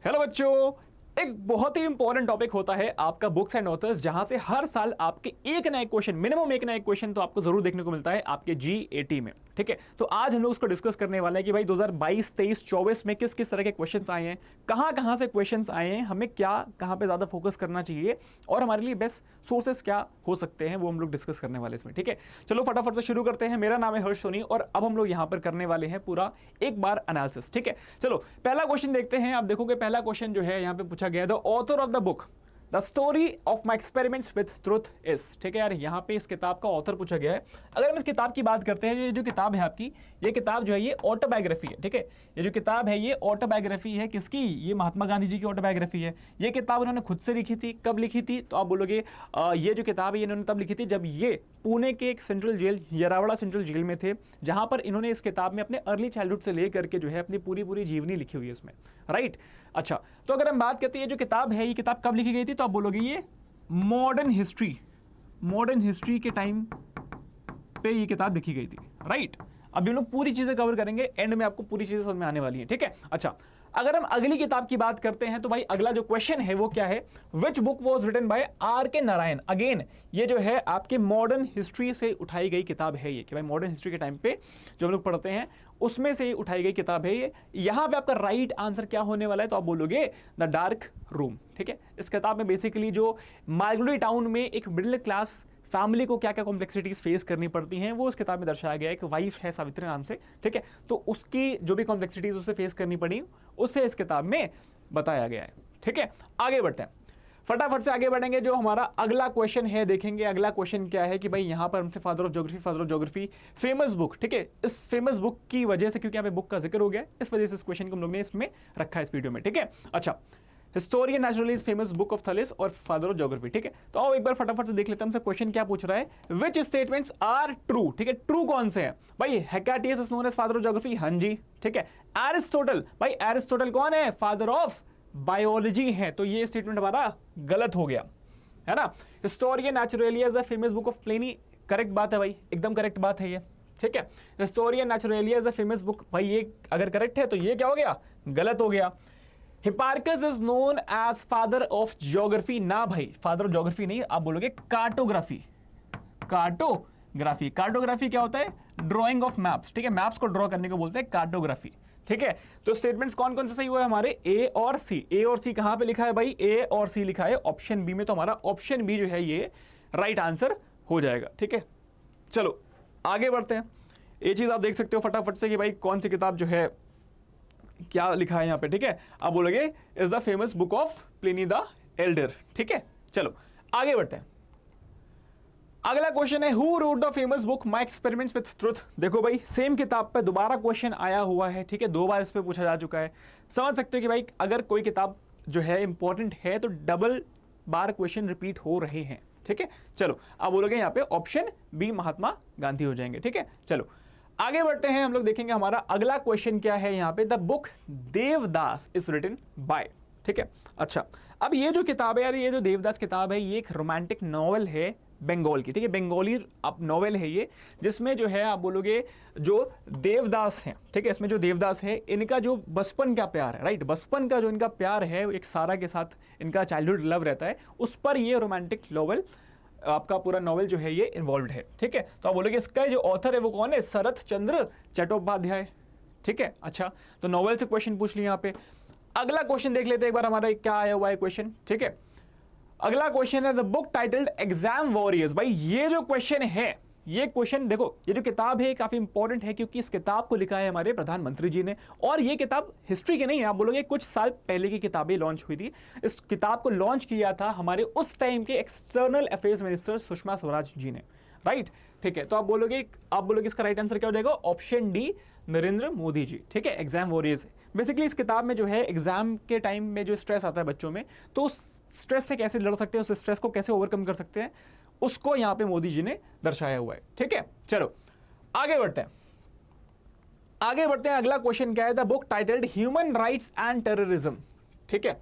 Hello बच्चों, एक बहुत ही इंपॉर्टेंट टॉपिक होता है आपका बुक्स एंड ऑथर्स, जहां से हर साल आपके एक नए क्वेश्चन, मिनिमम एक नए क्वेश्चन तो आपको जरूर देखने को मिलता है आपके जीएटी में। ठीक है, तो आज हम लोग उसको डिस्कस करने वाले हैं कि भाई 2022, 23, 24 में किस किस तरह के क्वेश्चंस आए हैं, कहां से क्वेश्चंस आए हैं, हमें क्या कहां पे ज्यादा फोकस करना चाहिए और हमारे लिए बेस्ट सोर्सेस क्या हो सकते हैं, वो हम लोग डिस्कस करने वाले इसमें। ठीक है, चलो फटाफट से शुरू करते हैं। मेरा नाम है हर्ष सोनी और अब हम लोग यहां पर करने वाले हैं पूरा एक बार एनालिसिस। ठीक है, चलो पहला क्वेश्चन देखते हैं। आप देखोगे पहला क्वेश्चन जो है यहां पे पूछा गया है, the author of the book the story of my experiments with truth is. ठीक है यार, यहां पे इस किताब का ऑथर पूछा गया है। अगर हम इस किताब की बात करते हैं, ये जो किताब है आपकी, ये किताब जो है ये ऑटोबायोग्राफी है। ठीक है, ये जो किताब है ये ऑटोबायोग्राफी है। किसकी? ये महात्मा गांधी जी की ऑटोबायोग्राफी है। ये किताब उन्होंने खुद से लिखी थी। कब लिखी थी? तो आप बोलोगे ये जो किताब है इन्होंने तब लिखी थी जब ये पुणे के एक सेंट्रल जेल, येरावड़ा सेंट्रल जेल में थे, जहां पर इन्होंने इस किताब में अपने अर्ली चाइल्डहुड से लेकर के जो है अपनी पूरी जीवनी लिखी हुई है इसमें। राइट, अच्छा, तो अगर हम बात करते हैं ये जो किताब है, ये किताब कब लिखी गई थी, तो आप बोलोगे ये मॉडर्न हिस्ट्री के टाइम पे ये किताब लिखी गई थी। राइट, अभी हम लोग पूरी चीजें कवर करेंगे, एंड में आपको पूरी चीजें समझ में आने वाली है। ठीक है, अच्छा, अगर हम अगली किताब की बात करते हैं तो भाई अगला जो क्वेश्चन है वो क्या है? Which book was written by R K Narayan. Again ये जो है आपके मॉडर्न हिस्ट्री से उठाई गई किताब है ये, कि भाई मॉडर्न हिस्ट्री के टाइम पे जो हम लोग पढ़ते हैं उसमें से उठाई गई किताब है ये। यहां पे आपका राइट आंसर क्या होने वाला है? तो आप बोलोगे द डार्क रूम। ठीक है, इस किताब में बेसिकली जो मालगुडी टाउन में एक मिडिल क्लास फैमिली को क्या क्या कॉम्प्लेक्सिटीज फेस करनी पड़ती हैं वो इस किताब में दर्शाया गया है। एक वाइफ है सावित्री नाम से, ठीक है, तो उसकी जो भी कॉम्प्लेक्सिटीज उसे फेस करनी पड़ी उसे इस किताब में बताया गया है। ठीक है, आगे बढ़ते हैं, फटाफट से आगे बढ़ेंगे। जो हमारा अगला क्वेश्चन है देखेंगे, अगला क्वेश्चन क्या है कि भाई यहां पर हमसे father of geography famous book. ठीक है, इस फेमस बुक की वजह से, क्योंकि यहाँ पे बुक का जिक्र हो गया, इस वजह से इस क्वेश्चन को हम लोग ने इसमें रखा है इस वीडियो में। ठीक है, अच्छा, historian naturalist famous book of Thales और फादर ऑफ ज्योग्राफी। ठीक है, तो आओ एक बार फटाफट से देख लेते हैं हमसे क्वेश्चन क्या पूछ रहा है। Which statements are true. ठीक है, ट्रू कौन से हैं भाई? Hecataeus is known as father of geography, हां जी। ठीक है, एरिस्टोटल, भाई एरिस्टोटल कौन है? फादर ऑफ बायोलॉजी है, तो ये स्टेटमेंट हमारा गलत हो गया है ना। Historian naturalis is famous book of Pliny, correct बात है भाई, एकदम करेक्ट बात है ये। ठीक है, historian naturalis is famous book, भाई ये अगर करेक्ट है तो ये क्या हो गया? गलत हो गया। Hipparchus is known as father of geography, ना भाई, फादर ऑफ ज्योग्राफी नहीं, आप बोलोगे कार्टोग्राफी। कार्टोग्राफी क्या होता है? Drawing of maps. ठीक है, मैप्स को ड्रॉ करने को बोलते हैं कार्टोग्राफी। ठीक है, तो स्टेटमेंट्स कौन कौन से सही हुए हमारे? ए और सी। ए और सी कहां पे लिखा है भाई? ए और सी लिखा है ऑप्शन बी में, तो हमारा ऑप्शन बी जो है ये राइट आंसर हो जाएगा। ठीक है, चलो आगे बढ़ते हैं। ये चीज आप देख सकते हो फटाफट से कि भाई कौन सी किताब जो है क्या लिखा है यहां पे। ठीक है, आप बोलोगे is the famous book of Pliny the Elder. ठीक है, चलो आगे बढ़ते हैं। अगला क्वेश्चन है who wrote the famous book my experiments with truth. देखो भाई सेम किताब पे दोबारा क्वेश्चन आया हुआ है। ठीक है, दो बार इस पे पूछा जा चुका है। समझ सकते हो कि भाई अगर कोई किताब जो है इंपॉर्टेंट है तो डबल बार क्वेश्चन रिपीट हो रहे हैं। ठीक है, चलो आप बोलोगे यहां पे ऑप्शन बी महात्मा गांधी हो जाएंगे। ठीक है, चलो आगे बढ़ते हैं, हम लोग देखेंगे हमारा अगला क्वेश्चन क्या है यहां पे। The book Devdas is written by. ठीक है, अच्छा, अब ये जो किताब है यार, ये जो देवदास किताब है ये एक रोमांटिक नॉवल है बंगाल की। ठीक है, बंगाली नॉवेल है ये, जिसमें जो है आप बोलोगे जो देवदास हैं, ठीक है, इसमें जो देवदास है इनका जो बचपन का प्यार है, राइट, बचपन का जो इनका प्यार है एक सारा के साथ इनका चाइल्डहुड लव रहता है, उस पर ये रोमांटिक नॉवल आपका पूरा नॉवेल जो है ये इन्वॉल्व है। ठीक है, तो आप बोलोगे इसका जो ऑथर है वो कौन है? शरत चंद्र चट्टोपाध्याय। ठीक है, अच्छा, तो नॉवेल से क्वेश्चन पूछ लिया यहाँ पे। अगला क्वेश्चन देख लेते हैं एक बार हमारा क्या आया हुआ है क्वेश्चन। ठीक है, अगला क्वेश्चन है the book titled exam warriors. भाई ये जो क्वेश्चन है, ये क्वेश्चन देखो, ये जो किताब है काफी इंपॉर्टेंट है क्योंकि इस किताब को लिखा है हमारे प्रधानमंत्री जी ने, और ये किताब हिस्ट्री की नहीं है, आप बोलोगे कुछ साल पहले की किताबें लॉन्च हुई थी। इस किताब को लॉन्च किया था हमारे उस टाइम के external affairs minister Sushma Swaraj ji ने। राइट, ठीक है, तो आप बोलोगे इसका राइट आंसर क्या हो जाएगा? Option D Narendra Modi ji. ठीक है, एग्जाम वॉरियर्स। बेसिकली इस किताब में जो है एग्जाम के टाइम में जो स्ट्रेस आता है बच्चों में, तो उस स्ट्रेस से कैसे लड़ सकते हैं, उस स्ट्रेस को कैसे ओवरकम कर सकते हैं, उसको यहां पे मोदी जी ने दर्शाया हुआ है। ठीक है, चलो आगे बढ़ते हैं। अगला क्वेश्चन क्या है? The book titled human rights and terrorism. ठीक है,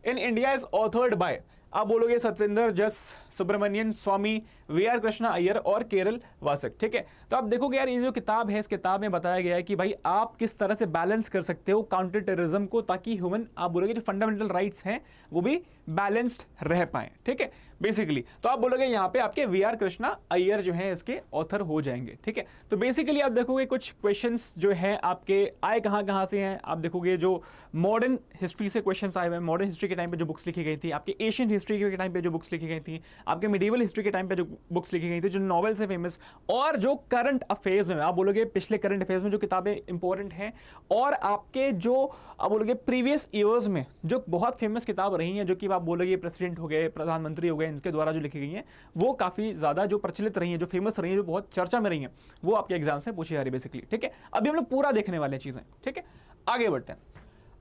in India is authored bye, आप बोलोगे सत्येंद्र जस, सुब्रमण्यन स्वामी, वी.आर. कृष्णा अय्यर और केरल वासक। ठीक है, तो आप देखोगे यार ये जो किताब है, इस किताब में बताया गया है कि भाई आप किस तरह से बैलेंस कर सकते हो काउंटर टेररिज्म को, ताकि ह्यूमन आप बोलोगे जो फंडामेंटल राइट्स हैं वो भी बैलेंस्ड रह पाए। ठीक है, बेसिकली तो आप बोलोगे यहाँ पे आपके वी.आर. कृष्णा अय्यर जो है इसके ऑथर हो जाएंगे। ठीक है, तो बेसिकली आप देखोगे कुछ क्वेश्चंस जो हैं आपके आए कहाँ से हैं। आप देखोगे जो मॉडर्न हिस्ट्री से क्वेश्चंस आए हुए हैं, मॉडर्न हिस्ट्री के टाइम पे जो बुक्स लिखी गई थी, आपके एशियन हिस्ट्री के टाइम पे जो बुक्स लिखी गई थी, आपके मिडिवल हिस्ट्री के टाइम पे जो बुक्स लिखी गई थी, जो नॉवेल्स है फेमस, और जो करंट अफेयर्स में आप बोलोगे पिछले करंट अफेयर्स में जो किताबें इंपॉर्टेंट हैं, और आपके जो आप बोलोगे प्रीवियस ईयर्स में जो बहुत फेमस किताब रही हैं, जो कि आप बोलोगे प्रेसिडेंट हो गए, प्रधानमंत्री हो गए, इनके द्वारा जो लिखी गई हैं वो काफ़ी ज़्यादा जो प्रचलित रही हैं, जो फेमस रही हैं, जो बहुत चर्चा में रही हैं, वो आपके एग्जाम से पूछी जा रही है बेसिकली। ठीक है, अभी हम लोग पूरा देखने वाले चीज़ें। ठीक है, आगे बढ़ते हैं।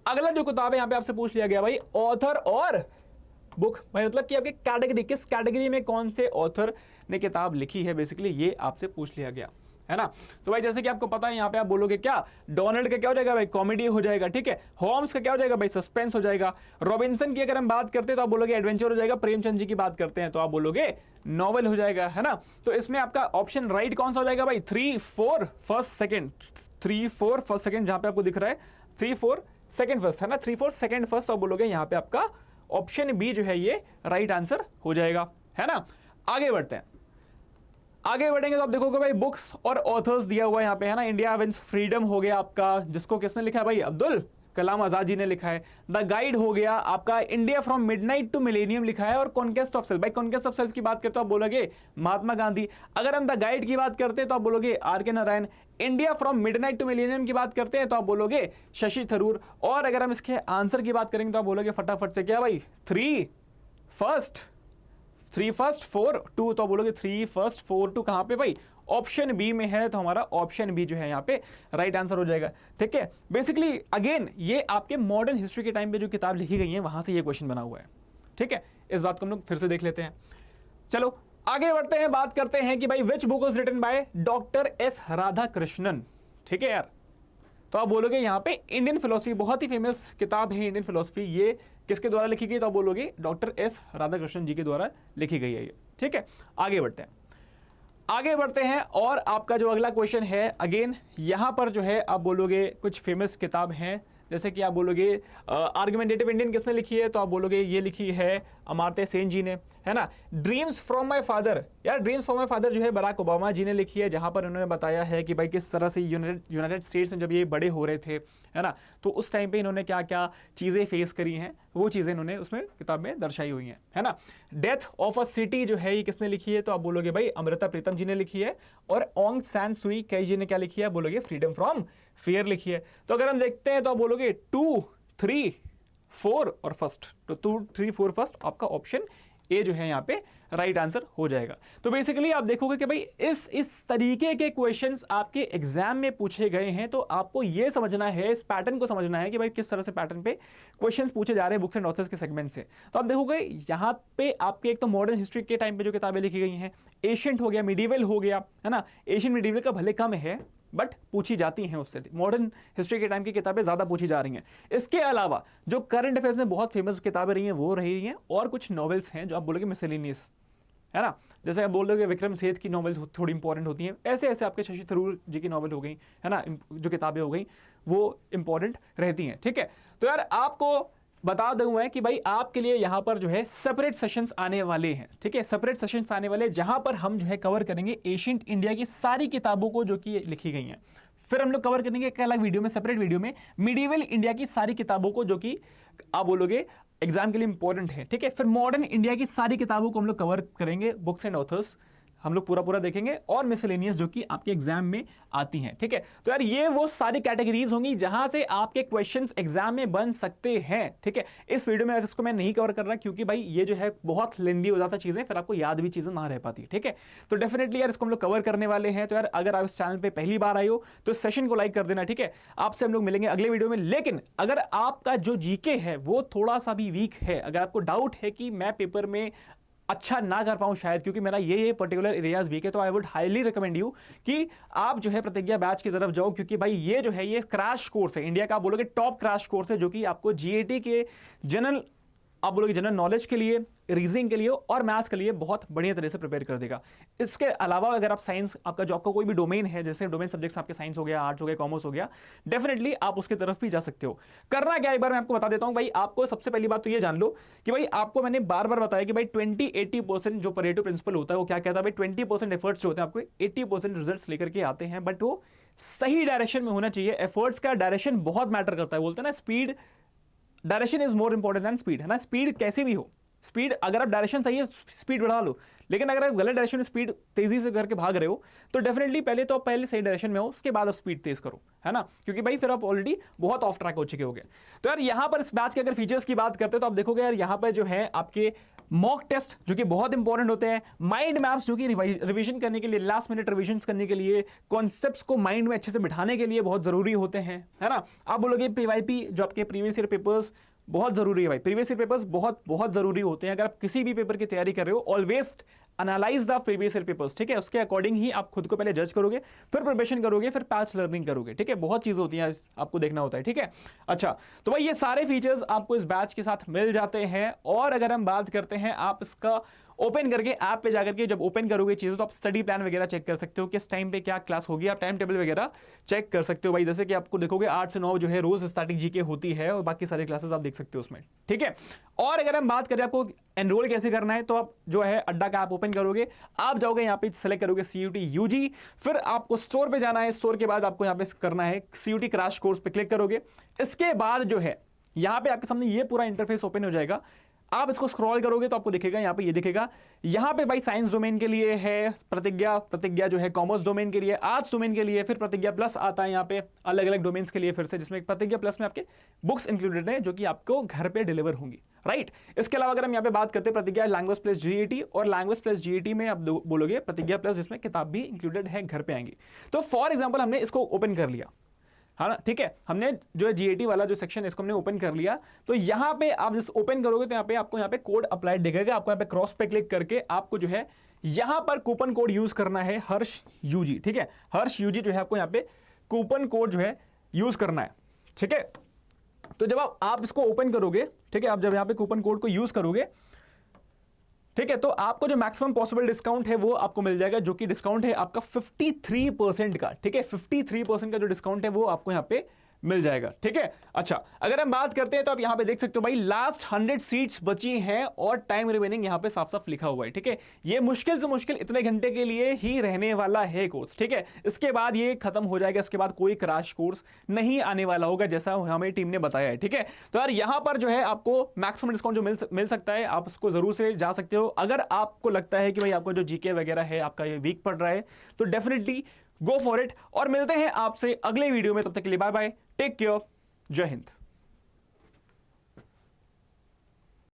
अगला जो किताब है यहाँ पे आपसे पूछ लिया गया भाई ऑथर और बुक, भाई मतलब कि आपके कैटेगरी, किस कैटेगरी में कौन से ऑथर ने किताब लिखी है, बेसिकली ये आपसे पूछ लिया गया है ना। तो भाई जैसे कि आपको पता है यहाँ पे आप बोलोगे क्या, डोनाल्ड का क्या हो जाएगा भाई, कॉमेडी हो जाएगा। ठीक है, होम्स का क्या हो जाएगा भाई, सस्पेंस हो जाएगा। रॉबिन्सन की अगर हम बात करते हैं तो आप बोलोगे एडवेंचर हो जाएगा। प्रेमचंद जी की बात करते हैं तो आप बोलोगे नॉवल हो जाएगा, है ना। तो इसमें आपका ऑप्शन राइट कौन सा हो जाएगा भाई, 3, 4 फर्स्ट सेकंड, 3, 4 फर्स्ट सेकंड, जहां पे आपको दिख रहा है 3, 4 सेकंड फर्स्ट, है ना, 3, 4 सेकंड फर्स्ट। तो आप बोलोगे यहाँ पे आपका ऑप्शन बी जो है ये राइट आंसर हो जाएगा, है ना। आगे बढ़ते हैं, आगे बढ़ेंगे तो आप देखोगे भाई बुक्स और ऑथर्स दिया हुआ है यहाँ पे, है ना। इंडिया विंस फ्रीडम हो गया आपका, जिसको किसने लिखा है भाई, अब्दुल कलाम आजाद जी ने लिखा है। द गाइड हो गया आपका, India from midnight to millennium लिखा है, और कॉन्क्वेस्ट ऑफ सेल्फ, भाई कॉन्क्वेस्ट ऑफ सेल्फ की बात करते हो आप बोलोगे महात्मा गांधी। अगर हम द गाइड की बात करते हैं तो आप बोलोगे R K. Narayan. India from midnight to millennium की बात करते हैं तो आप बोलोगे शशि थरूर। और अगर हम इसके आंसर की बात करेंगे तो आप बोलोगे फटाफट से क्या भाई, 3 फर्स्ट 4 2, तो बोलोगे 3 फर्स्ट 4 2 कहां पे भाई, ऑप्शन बी में है। तो हमारा ऑप्शन बी जो है यहाँ पे राइट आंसर हो जाएगा। ठीक है, बेसिकली अगेन ये आपके मॉडर्न हिस्ट्री के टाइम पे जो किताब लिखी गई है वहां से ये क्वेश्चन बना हुआ है। ठीक है, इस बात को हम लोग फिर से देख लेते हैं। चलो आगे बढ़ते हैं, बात करते हैं कि भाई which book was written by doctor S Radhakrishnan. ठीक है यार, तो आप बोलोगे यहाँ पे इंडियन फिलोसफी, बहुत ही फेमस किताब है इंडियन फिलोसफी, ये किसके द्वारा लिखी गई, तो आप बोलोगे डॉक्टर एस राधाकृष्णन जी के द्वारा लिखी गई है ये। ठीक है, आगे बढ़ते हैं, आगे बढ़ते हैं। और आपका जो अगला क्वेश्चन है, अगेन यहां पर जो है आप बोलोगे कुछ फेमस किताब हैं, जैसे कि आप बोलोगे आर्गुमेंटेटिव इंडियन किसने लिखी है, तो आप बोलोगे ये लिखी है अमर्त्य सेन जी ने, है ना। ड्रीम्स फ्रॉम माय फादर, यार ड्रीम्स फ्रॉम माय फादर जो है बराक ओबामा जी ने लिखी है, जहां पर उन्होंने बताया है कि भाई किस तरह से यूनाइटेड स्टेट्स में जब ये बड़े हो रहे थे, है ना, तो उस टाइम पे इन्होंने क्या क्या चीज़ें फेस करी हैं, वो चीज़ें इन्होंने उसमें किताब में दर्शाई हुई हैं, है ना। डेथ ऑफ अ सिटी जो है ये किसने लिखी है, तो आप बोलोगे भाई अमृता प्रीतम जी ने लिखी है। और ऑन्ग सैन सुई कै जी ने क्या लिखी है, बोलोगे फ्रीडम फ्रॉम फियर लिखी है। तो अगर हम देखते हैं तो आप बोलोगे 2, 3, 4 और फर्स्ट, तो 2, 3, 4 फर्स्ट आपका ऑप्शन ए जो है यहाँ पे राइट आंसर हो जाएगा। तो बेसिकली आप देखोगे कि भाई इस तरीके के क्वेश्चंस आपके एग्जाम में पूछे गए हैं, तो आपको ये समझना है, इस पैटर्न को समझना है कि भाई किस तरह से पैटर्न पे क्वेश्चंस पूछे जा रहे हैं बुक्स एंड ऑथर्स के सेगमेंट से। तो आप देखोगे यहाँ पे आपके एक तो मॉडर्न हिस्ट्री के टाइम पे जो किताबें लिखी गई हैं, एशियंट हो गया, मिडिवल हो गया, है ना। एशियन मिडिवल का भले कम है बट पूछी जाती हैं, उससे मॉडर्न हिस्ट्री के टाइम की किताबें ज़्यादा पूछी जा रही हैं। इसके अलावा जो करंट अफेयर्स में बहुत फेमस किताबें रही हैं वो रही हैं, और कुछ नॉवेल्स हैं जो आप बोलोगे मिसलेनियस, है ना। जैसे आप बोल रहे विक्रम सेठ की नॉवेल थोड़ी इंपॉर्टेंट होती हैं, ऐसे ऐसे आपके शशि थरूर जी की नॉवेल हो गई, है ना, जो किताबें हो गई वो इंपॉर्टेंट रहती हैं। ठीक है, तो यार आपको बता दूं मैं कि भाई आपके लिए यहाँ पर जो है सेपरेट सेशंस आने वाले हैं। ठीक है, सेपरेट सेशंस आने वाले, जहां पर हम जो है कवर करेंगे एशियंट इंडिया की सारी किताबों को जो कि लिखी गई हैं। फिर हम लोग कवर करेंगे एक अलग वीडियो में, सेपरेट वीडियो में, मिडिवल इंडिया की सारी किताबों को जो कि आप बोलोगे एग्जाम के लिए इंपॉर्टेंट है। ठीक है, फिर मॉडर्न इंडिया की सारी किताबों को हम लोग कवर करेंगे, बुक्स एंड ऑथर्स हम लोग पूरा देखेंगे, और मिसलेनियस जो कि आपके एग्जाम में आती हैं। ठीक है, तो यार ये वो सारी कैटेगरीज होंगी जहां से आपके क्वेश्चंस एग्जाम में बन सकते हैं। ठीक है, इस वीडियो में इसको मैं नहीं कवर कर रहा क्योंकि भाई ये जो है बहुत लेंदी हो जाता चीजें, फिर आपको याद भी चीजें ना रह पाती। ठीक है, तो डेफिनेटली यार इसको हम लोग कवर करने वाले हैं। तो यार अगर आप इस चैनल पे पहली बार आए हो तो इस सेशन को लाइक कर देना। ठीक है, आपसे हम लोग मिलेंगे अगले वीडियो में। लेकिन अगर आपका जो जीके है वो थोड़ा सा भी वीक है, अगर आपको डाउट है कि मैं पेपर में अच्छा ना कर पाऊं शायद क्योंकि मेरा ये पर्टिकुलर एरियाज वीक है, तो I would highly recommend you कि आप जो है प्रतिज्ञा बैच की तरफ जाओ, क्योंकि भाई ये जो है ये क्रैश कोर्स है, इंडिया का आप बोलोगे टॉप क्रैश कोर्स है, जो कि आपको जीएटी के जनरल आप बोलोगे जनरल नॉलेज के लिए, रीजनिंग के लिए और मैथ्स के लिए बहुत बढ़िया तरह से प्रिपेयर कर देगा। इसके अलावा अगर आप साइंस, आपका जो आपका कोई भी डोमेन है, जैसे डोमेन सब्जेक्ट्स आपके साइंस हो गया, आर्ट्स हो गया, कॉमर्स हो गया, डेफिनेटली आप उसकी तरफ भी जा सकते हो। करना क्या, एक बार मैं आपको बता देता हूं भाई। आपको सबसे पहली बात तो ये जान लो कि भाई आपको मैंने बार बार बताया कि भाई 20-80% जो परेटो प्रिंसिपल होता है वो क्या कहता है भाई, 20% एफर्ट्स जो होते हैं आपको 80% रिजल्ट्स लेकर के आते हैं, बट वो सही डायरेक्शन में होना चाहिए। एफर्ट्स का डायरेक्शन बहुत मैटर करता है, बोलते हैं ना speed, direction is more important than speed, है ना। स्पीड कैसे भी हो, स्पीड अगर आप डायरेक्शन सही है स्पीड बढ़ा लो, लेकिन अगर आप गलत डायरेक्शन में स्पीड तेजी से करके भाग रहे हो तो डेफिनेटली पहले तो आप पहले सही डायरेक्शन में हो, उसके बाद आप स्पीड तेज करो, है ना, क्योंकि भाई फिर आप ऑलरेडी बहुत ऑफ ट्रैक हो चुके होगे। तो यार यहाँ पर इस बैच के अगर फीचर्स की बात करते हैं तो आप देखोगे यार यहाँ पर जो है आपके मॉक टेस्ट जो कि बहुत इंपॉर्टेंट होते हैं, माइंड मैप्स जो कि रिवीजन करने के लिए, लास्ट मिनट रिवीजन करने के लिए, कॉन्सेप्ट्स को माइंड में अच्छे से बिठाने के लिए बहुत जरूरी होते हैं, है ना। आप बोलोगे पीवाईपी जो आपके प्रीवियस ईयर पेपर्स बहुत जरूरी है भाई, प्रीवियस ईयर पेपर्स बहुत बहुत जरूरी होते हैं। अगर आप किसी भी पेपर की तैयारी कर रहे हो, always analyse the previous year papers, ठीक है। उसके अकॉर्डिंग ही आप खुद को पहले जज करोगे, फिर प्रिपरेशन करोगे, फिर पैच लर्निंग करोगे, ठीक है। बहुत चीजें होती हैं आपको देखना होता है, ठीक है। अच्छा, तो भाई ये सारे फीचर्स आपको इस बैच के साथ मिल जाते हैं। और अगर हम बात करते हैं, आप इसका ओपन करके ऐप पे जाकर के जब ओपन करोगे चीजें, तो आप स्टडी प्लान वगैरह चेक कर सकते हो, किस टाइम पे क्या क्लास होगी, आप टाइम टेबल वगैरह चेक कर सकते हो भाई। जैसे कि आपको देखोगे 8 से 9 जो है रोज स्टार्टिंग जीके होती है, और बाकी सारी क्लासेस आप देख सकते हो उसमें, ठीक है। और अगर हम बात करें आपको एनरोल कैसे करना है, तो आप जो है अड्डा का ऐप ओपन करोगे, आप जाओगे यहाँ पे सेलेक्ट करोगे CUT UG, फिर आपको स्टोर पे जाना है, स्टोर के बाद आपको यहाँ पे करना है CUT क्रैश कोर्स पे क्लिक करोगे। इसके बाद जो है यहाँ पे आपके सामने ये पूरा इंटरफेस ओपन हो जाएगा। आप इसको स्क्रॉल करोगे तो आपको दिखेगा, यहाँ पे ये दिखेगा, यहाँ पे भाई साइंस डोमेन के लिए है प्रतिज्ञा, प्रतिज्ञा जो है कॉमर्स डोमेन के लिए, आर्ट्स डोमेन के लिए, फिर प्रतिज्ञा प्लस आता है यहाँ पे अलग अलग डोमेन्स के लिए फिर से, जिसमें प्रतिज्ञा प्लस में आपके बुक्स इंक्लूडेड है जो कि आपको घर पे डिलीवर होंगी, राइट। इसके अलावा अगर हम यहाँ पे बात करते हैं प्रतिज्ञा लैंग्वेज प्लस GET, और लैंग्वेज प्लस GET में आप बोलोगे प्रतिज्ञा प्लस, जिसमें किताब भी इंक्लूडेड है, घर पे आएंगी। तो फॉर एग्जाम्पल हमने इसको ओपन कर लिया, हाँ ना, ठीक है, हमने जो है GET वाला जो सेक्शन है इसको हमने ओपन कर लिया। तो यहाँ पे आप जिस ओपन करोगे तो यहाँ पे आपको यहाँ पे कोड अप्लाई दिखेगा, आपको यहाँ पे क्रॉस पे क्लिक करके आपको जो है यहाँ पर कूपन कोड यूज करना है हर्ष UG, ठीक है। हर्ष UG जो है आपको यहाँ पे कूपन कोड जो है यूज करना है, ठीक है। तो जब आप इसको ओपन करोगे, ठीक है, आप जब यहाँ पे कूपन कोड को यूज करोगे, ठीक है, तो आपको जो मैक्सिमम पॉसिबल डिस्काउंट है वो आपको मिल जाएगा, जो कि डिस्काउंट है आपका 53% का, ठीक है। 53% का जो डिस्काउंट है वो आपको यहाँ पे मिल जाएगा, ठीक है। अच्छा, अगर हम बात करते हैं तो आप यहां पे देख सकते हो भाई लास्ट 100 सीट्स बची हैं और टाइम रिमेनिंग यहां पे साफ साफ लिखा हुआ है, ठीक है। ये मुश्किल से मुश्किल इतने घंटे के लिए ही रहने वाला है कोर्स, ठीक है। इसके बाद ये खत्म हो जाएगा, इसके बाद कोई क्रैश कोर्स नहीं आने वाला होगा, जैसा हमें टीम ने बताया है, ठीक है। तो यार यहां पर जो है आपको मैक्सिमम डिस्काउंट जो मिल सकता है, आप उसको जरूर से जा सकते हो। अगर आपको लगता है कि भाई आपको जो जीके वगैरह है आपका ये वीक पड़ रहा है, तो डेफिनेटली गो फॉर इट। और मिलते हैं आपसे अगले वीडियो में, तब तक के लिए बाय बाय, टेक केयर, जय हिंद।